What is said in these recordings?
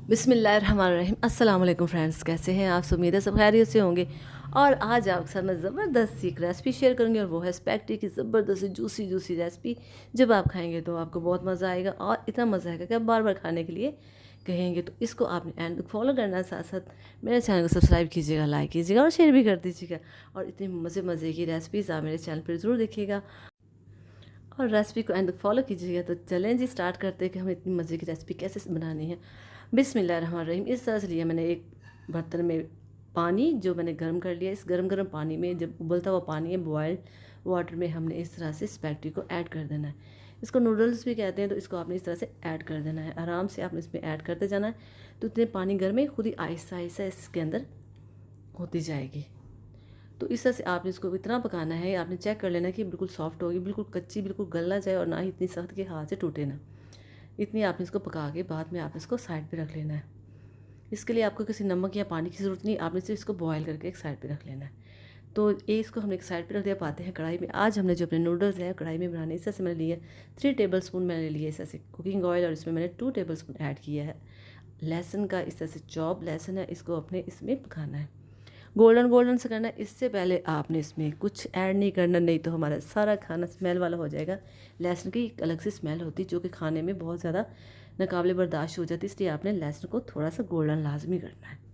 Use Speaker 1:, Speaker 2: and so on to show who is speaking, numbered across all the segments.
Speaker 1: बिस्मिल्लाहिर्रहमानिर्रहीम। अस्सलाम वालेकुम फ्रेंड्स, कैसे हैं आप? सब उम्मीद है सब खैरियत से होंगे। और आज आपके साथ मैं ज़बरदस्त सी एक रेसिपी शेयर करूंगी और वो है स्पैगेटी की ज़बरदस्त सी जूसी जूसी रेसिपी। जब आप खाएंगे तो आपको बहुत मज़ा आएगा और इतना मज़ा आएगा कि आप बार बार खाने के लिए कहेंगे। तो इसको आपने एंड तक फॉलो करना है, साथ साथ मेरे चैनल को सब्सक्राइब कीजिएगा, लाइक कीजिएगा और शेयर भी कर दीजिएगा। और इतनी मज़े मज़े की रेसिपीज़ आप मेरे चैनल पर ज़रूर देखिएगा और रेसिपी को एंड तक फॉलो कीजिएगा। तो चलें जी, स्टार्ट करते हैं कि हमें इतनी मज़े की रेसिपी कैसे बनानी है। बिस्मिल्लाहिर्रहमानिर्रहीम। इस तरह से लिया मैंने एक बर्तन में पानी, जो मैंने गर्म कर लिया। इस गर्म गर्म पानी में, जब उबलता हुआ पानी है, बॉयल्ड वाटर में हमने इस तरह से स्पैगेटी को ऐड कर देना है। इसको नूडल्स भी कहते हैं। तो इसको आपने इस तरह से ऐड कर देना है, आराम से आपने इसमें ऐड करते जाना है। तो इतने पानी गर्म है, खुद ही आहिस्ता आहिस्ता इसके अंदर होती जाएगी। तो इस तरह से आपने इसको इतना पकाना है, आपने चेक कर लेना कि बिल्कुल सॉफ्ट होगी, बिल्कुल कच्ची बिल्कुल गल ना जाए और ना ही इतनी सख्त कि हाथ से टूटे ना। इतनी आपने इसको पका के बाद में आपने इसको साइड पे रख लेना है। इसके लिए आपको किसी नमक या पानी की ज़रूरत नहीं, आपने सिर्फ इसको बॉयल करके एक साइड पे रख लेना है। तो ये इसको हमने एक साइड पे रख दिया। पाते हैं कढ़ाई में। आज हमने जो अपने नूडल्स हैं कढ़ाई में बनाने, इस तरह से मैंने लिया 3 टेबल स्पून मैंने लिया इस तरह से कुकिंग ऑयल, और इसमें मैंने 2 टेबल स्पून ऐड किया है लहसुन का। इस तरह से चॉप लहसुन है, इसको अपने इसमें पकाना है, गोल्डन गोल्डन से करना है। इससे पहले आपने इसमें कुछ ऐड नहीं करना, नहीं तो हमारा सारा खाना स्मेल वाला हो जाएगा। लहसुन की एक अलग सी स्मेल होती है जो कि खाने में बहुत ज़्यादा नाकाबिले बर्दाश्त हो जाती है, इसलिए आपने लहसुन को थोड़ा सा गोल्डन लाजमी करना है।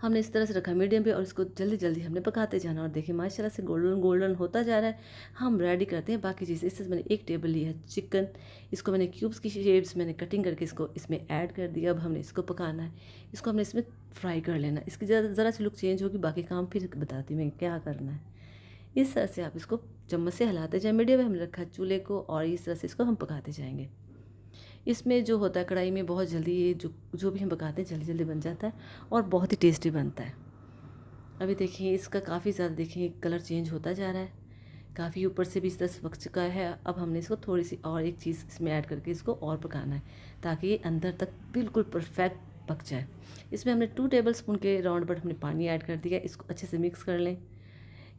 Speaker 1: हमने इस तरह से रखा मीडियम पे और इसको जल्दी जल्दी हमने पकाते जाना। और देखिए माशाल्लाह से गोल्डन गोल्डन होता जा रहा है। हम रेडी करते हैं बाकी चीज़ें। इससे मैंने 1 टेबल लिया है चिकन, इसको मैंने क्यूब्स की शेप्स मैंने कटिंग करके इसको इसमें ऐड कर दिया। अब हमने इसको पकाना है, इसको हमने इसमें फ्राई कर लेना है। इसकी ज़रा सी लुक चेंज होगी, बाकी काम फिर बताती हूँ मैं क्या करना है। इस तरह से आप इसको चम्मच से हिलाते जाए। मीडियम में हमने रखा है चूल्हे को और इस तरह से इसको हम पकाते जाएंगे। इसमें जो होता है कढ़ाई में बहुत जल्दी ये जो जो भी हम पकाते हैं जल्दी जल्दी बन जाता है और बहुत ही टेस्टी बनता है। अभी देखिए इसका काफ़ी ज़्यादा देखिए कलर चेंज होता जा रहा है, काफ़ी ऊपर से भी इस तरह से पक चुका है। अब हमने इसको थोड़ी सी और एक चीज़ इसमें ऐड करके इसको और पकाना है ताकि ये अंदर तक बिल्कुल परफेक्ट पक जाए। इसमें हमने 2 टेबल स्पून के राउंड बट हमने पानी ऐड कर दिया। इसको अच्छे से मिक्स कर लें,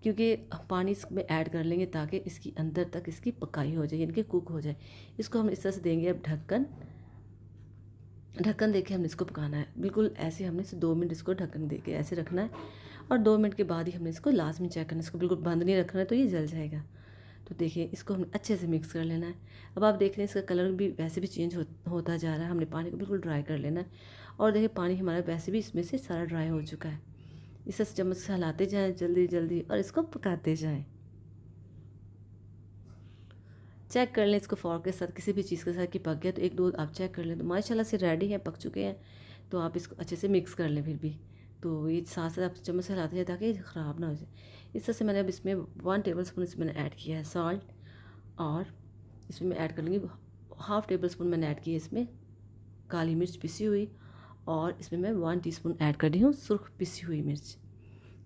Speaker 1: क्योंकि पानी इसमें ऐड कर लेंगे ताकि इसकी अंदर तक इसकी पकाई हो जाए, यानी कि कुक हो जाए। इसको हम इस तरह से देंगे अब ढक्कन। ढक्कन देके हमने इसको पकाना है, बिल्कुल ऐसे हमने इसे 2 मिनट इसको ढक्कन दे के ऐसे रखना है। और 2 मिनट के बाद ही हमने इसको लाजमी चेक करना है, इसको बिल्कुल बंद नहीं रखना है तो ये जल जाएगा। तो देखिए इसको हमें अच्छे से मिक्स कर लेना है। अब आप देख रहे हैं इसका कलर भी वैसे भी चेंज होता जा रहा है। हमने पानी को बिल्कुल ड्राई कर लेना है और देखिए पानी हमारा वैसे भी इसमें से सारा ड्राई हो चुका है। इस तरह से चम्मच से हिलाते जाएँ जल्दी जल्दी और इसको पकाते जाएँ। चेक कर लें इसको फॉर्क के साथ, किसी भी चीज़ के साथ कि पक गया तो 1-2 आप चेक कर लें। तो माशाल्लाह से रेडी है, पक चुके हैं। तो आप इसको अच्छे से मिक्स कर लें फिर भी। तो ये साथ साथ आप चम्मच से हिलाते हैं ताकि ख़राब ना हो जाए। इस तरह से मैंने अब इसमें 1 टेबल स्पून इसमें मैंने ऐड किया है सॉल्ट, और इसमें मैं ऐड कर लूँगी हाफ़ टेबल स्पून मैंने ऐड की है इसमें काली मिर्च पिसी हुई, और इसमें मैं 1 टीस्पून ऐड कर रही हूँ सुर्ख पिसी हुई मिर्च।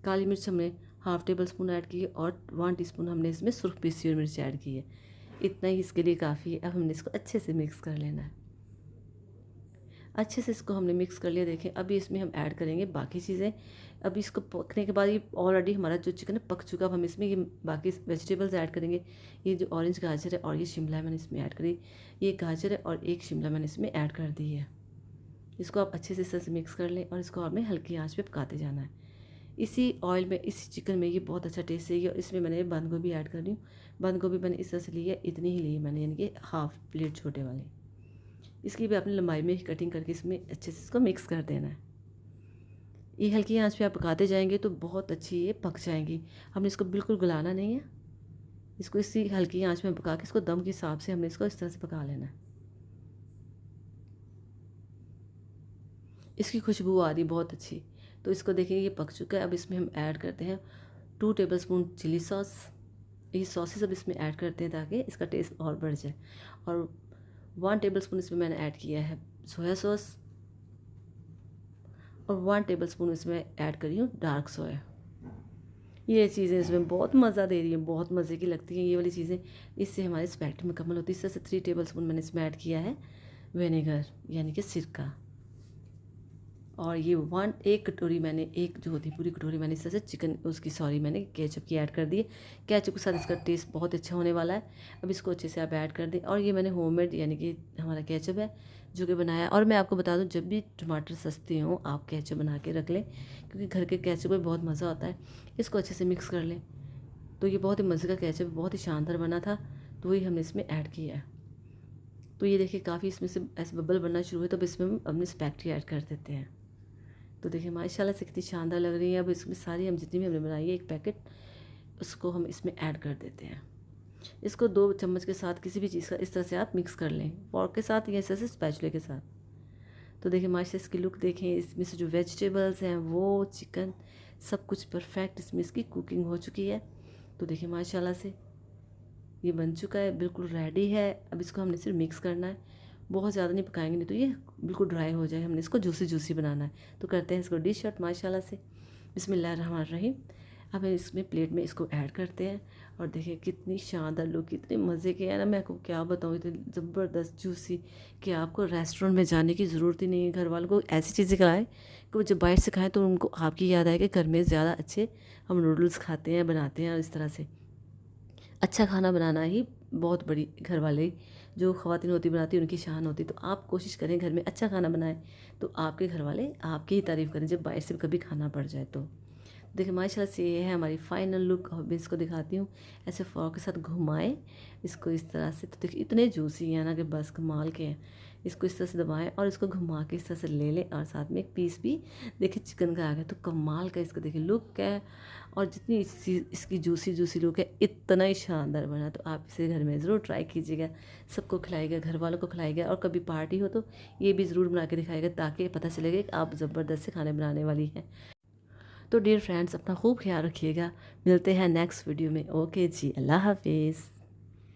Speaker 1: काली मिर्च हमने हाफ़ टेबल स्पून ऐड की है और 1 टीस्पून हमने इसमें सुर्ख पिसी हुई मिर्च ऐड की है। इतना ही इसके लिए काफ़ी है। अब हमने इसको अच्छे से मिक्स कर लेना है। अच्छे से इसको हमने मिक्स कर लिया। देखें अभी इसमें हम ऐड करेंगे बाकी चीज़ें। अभी इसको पकने के बाद ये ऑलरेडी हमारा जो चिकन है पक चुका। अब हम इसमें ये बाकी वेजिटेबल्स ऐड करेंगे। ये जो ऑरेंज गाजर है और ये शिमला है मैंने इसमें ऐड करी। ये गाजर है और एक शिमला मैंने इसमें ऐड कर दी है। इसको आप अच्छे से इस तरह से मिक्स कर लें और इसको हमें हल्की आंच पे पकाते जाना है। इसी ऑयल में इसी चिकन में ये बहुत अच्छा टेस्ट है। और इसमें मैंने बंद गोभी ऐड कर रही हूँ। बंद गोभी मैंने इस तरह से ली है, इतनी ही ली है मैंने, यानी कि हाफ़ प्लेट छोटे वाली। इसकी भी अपनी लंबाई में ही कटिंग करके इसमें अच्छे से इसको मिक्स कर देना है। ये हल्की आंच पे आप पकाते जाएंगे तो बहुत अच्छी ये पक जाएंगी। हमने इसको बिल्कुल गलाना नहीं है, इसको इसी हल्की आंच में पका के इसको दम के हिसाब से हमने इसको इस तरह से पका लेना है। इसकी खुशबू आ रही बहुत अच्छी। तो इसको देखिए ये पक चुका है। अब इसमें हम ऐड करते हैं 2 टेबल स्पून चिली सॉस। ये सॉसेस अब इसमें ऐड करते हैं ताकि इसका टेस्ट और बढ़ जाए। और 1 टेबल स्पून इसमें मैंने ऐड किया है सोया सॉस, और 1 टेबल स्पून इसमें ऐड करी हूँ डार्क सोया। ये चीज़ें इसमें बहुत मज़ा दे रही हैं, बहुत मज़े की लगती हैं ये वाली चीज़ें। इससे हमारी स्पैगेटी मुकम्मल होती है। इस तरह से 3 टेबल स्पून मैंने इसमें ऐड किया है विनेगर, यानी कि सिरका। और ये एक कटोरी मैंने, एक जो होती पूरी कटोरी मैंने इस तरह से चिकन उसकी मैंने केचप की ऐड कर दी है। केचप के साथ इसका टेस्ट बहुत अच्छा होने वाला है। अब इसको अच्छे से आप ऐड कर दें। और ये मैंने होममेड यानी कि हमारा केचप है जो कि बनाया। और मैं आपको बता दूं, जब भी टमाटर सस्ते हों आप केचप बना के रख लें, क्योंकि घर के केचप में बहुत मज़ा आता है। इसको अच्छे से मिक्स कर लें। तो ये बहुत ही मज़े का केचप, बहुत ही शानदार बना था, तो वही हमने इसमें ऐड किया है। तो ये देखिए काफ़ी इसमें से ऐसे बबल बनना शुरू हुए, तो अब इसमें हम अपनी स्पैगेटी ऐड कर देते हैं। तो देखिए माशाल्लाह से कितनी शानदार लग रही है। अब इसमें सारी हम जितनी भी हमने बनाई है एक पैकेट, उसको हम इसमें ऐड कर देते हैं। इसको 2 चम्मच के साथ किसी भी चीज़ का इस तरह से आप मिक्स कर लें, फॉर्क के साथ या इस तरह से स्पैचुले के साथ। तो देखिए माशाल्लाह इसकी लुक देखें, इसमें से जो वेजिटेबल्स हैं वो चिकन सब कुछ परफेक्ट इसमें इसकी कुकिंग हो चुकी है। तो देखिए माशाल्लाह से ये बन चुका है, बिल्कुल रेडी है। अब इसको हमने सिर्फ मिक्स करना है, बहुत ज़्यादा नहीं पकाएंगे, नहीं तो ये बिल्कुल ड्राई हो जाए। हमने इसको जूसी जूसी बनाना है। तो करते हैं इसको डिश आउट माशाल्लाह से। बिस्मिल्लाहिर्रहमानिर्रहीम। अब हम इसमें प्लेट में इसको ऐड करते हैं। और देखिए कितनी शानदार लुक, कितने मज़े के है ना, मैं आपको क्या बताऊँ, इतनी ज़बरदस्त जूसी कि आपको रेस्टोरेंट में जाने की ज़रूरत ही नहीं है। घर वालों को ऐसी चीज़ें खिलाएं कि वो जब बाहर से खाएं तो उनको आपकी याद आए कि घर में ज़्यादा अच्छे हम नूडल्स खाते हैं, बनाते हैं। और इस तरह से अच्छा खाना बनाना ही बहुत बड़ी घर वाले जो ख़वातीन होती बनाती उनकी शान होती। तो आप कोशिश करें घर में अच्छा खाना बनाएं, तो आपके घर वाले आपकी ही तारीफ़ करें जब बाहर से कभी खाना पड़ जाए तो। देखिए माशाल्लाह से ये है हमारी फाइनल लुक। और मैं इसको दिखाती हूँ, ऐसे फॉर्क के साथ घुमाएं इसको इस तरह से। तो देखिए इतने जूसी हैं ना कि बस कमाल के हैं। इसको इस तरह से दबाएं और इसको घुमा के इस तरह से ले लें। और साथ में एक पीस भी देखिए चिकन का आ गया, तो कमाल का इसका देखिए लुक है। और जितनी इसकी जूसी जूसी लुक है, इतना ही शानदार बना। तो आप इसे घर में ज़रूर ट्राई कीजिएगा, सबको खिलाइएगा, घर वालों को खिलाइएगा। और कभी पार्टी हो तो ये भी ज़रूर बना के दिखाइएगा, ताकि पता चलेगा कि आप ज़बरदस्त से खाने बनाने वाली हैं। तो डियर फ्रेंड्स, अपना खूब ख्याल रखिएगा। मिलते हैं नेक्स्ट वीडियो में। ओके जी, अल्लाह हाफिज़।